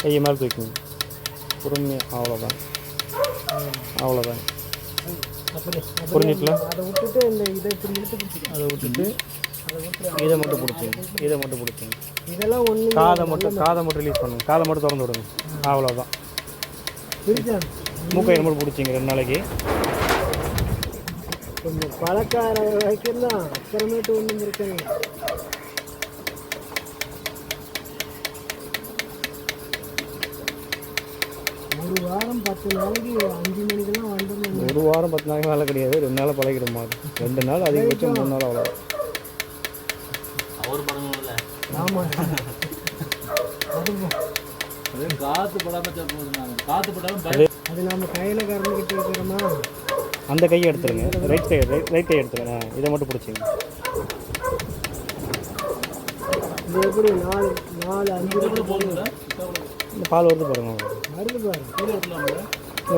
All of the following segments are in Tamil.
கையை மேலே தூக்கிங்க பொறுமையாக. அவ்வளோதான் அவ்வளோதான். புரிஞ்சிட்டல? அதை விட்டுட்டு இந்த இதை இப்படி இழுத்து பிடிச்சிங்க. அதை விட்டுட்டு இதை மட்டும் பிடிச்சிங்க. இதை மட்டும் பிடிச்சிங்க. இதெல்லாம் ஒன்று காதை மட்டும் ரிலீஸ் பண்ணுங்க. காதை மட்டும் திறந்து விடுங்க. அவ்வளோதான். மூக்கை மட்டும் பிடிச்சிங்க 2 நாளைக்கு. கொஞ்சம் பழக்கார வைக்கலாம், அப்புறமேட்டு ஒன்றும் இருக்குங்க. ஒரு வாரம் 10 நாளைக்கு 5 மணிக்கெல்லாம் வந்துடணும். ஒரு வாரம் 10 நாளைக்கு வேலை கிடையாது. 2 நாள் பழகிடும் மாடு. 2 நாள் அதிகபட்சம் 3 நாள் அவ்வளோ. ஆமாம், காற்று படாமல் காற்று படாமல் அது நம்ம கையில் கறந்துக்கிட்டு இருக்கிறோமா. அந்த கையை எடுத்துருங்க. ரைட் கை எடுத்துருங்க. இதை மட்டும் பிடிச்சிங்க. இது எப்படி 4 5 போகுதுல இந்த பால் வருது பாருங்க. வருது பாருங்க.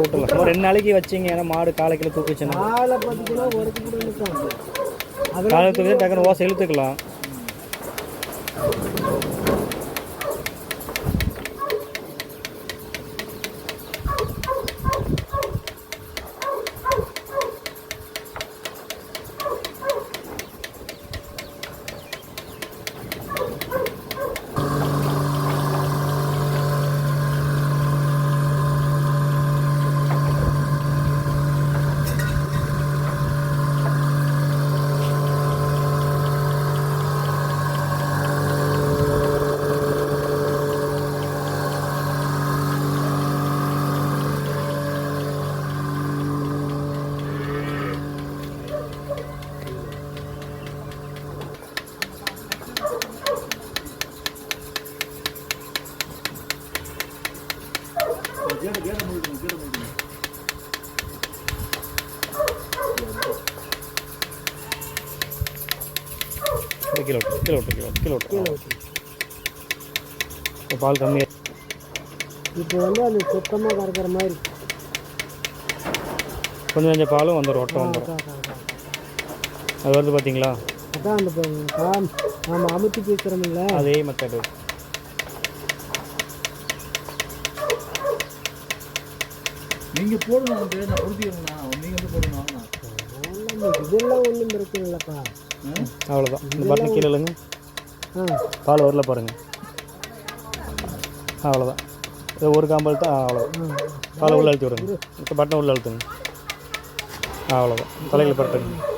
விட்டுலாம். சும்மா 2 நாளைக்கு வச்சிங்க. ஏன்னா மாடு காலைக்கில் தூக்குச்சுன்னா காலை பார்த்திங்கன்னா உடச்சு கூட நிற்காங்க. காலை தூக்கி டக்குன்னு ஓசை இழுத்துக்கலாம். கிலோ பால் கம்மியாக. இப்போ வந்து அது சுத்தமாக கறக்கிற மாதிரி கொஞ்சம் பாலும் வந்துடும். ஒட்டை வந்துடும். அது வருது பார்த்தீங்களா? அதான் அந்த நம்ம அமுத்தி பேசுகிறோம்ல, அதே மெத்தடு. நீங்கள் போடணும். நான் புரிஞ்சுக்கிறேங்கண்ணா. நீங்கள் வந்து போடணும். இதெல்லாம் ஒன்றும் பிரச்சனை இல்லைப்பா. அவ்வளோதான். இந்த பட்டன் கீழே இல்லைங்க. பால் வரல பாருங்கள். அவ்வளோதான். இது ஒரு காம்பல் தான். அவ்வளோதான். பால் உள்ள அழுத்தி விடுங்க. இப்போ பட்டன் உள்ள அழுத்துங்க. அவ்வளோதான். தலையில் பரட்டுங்க.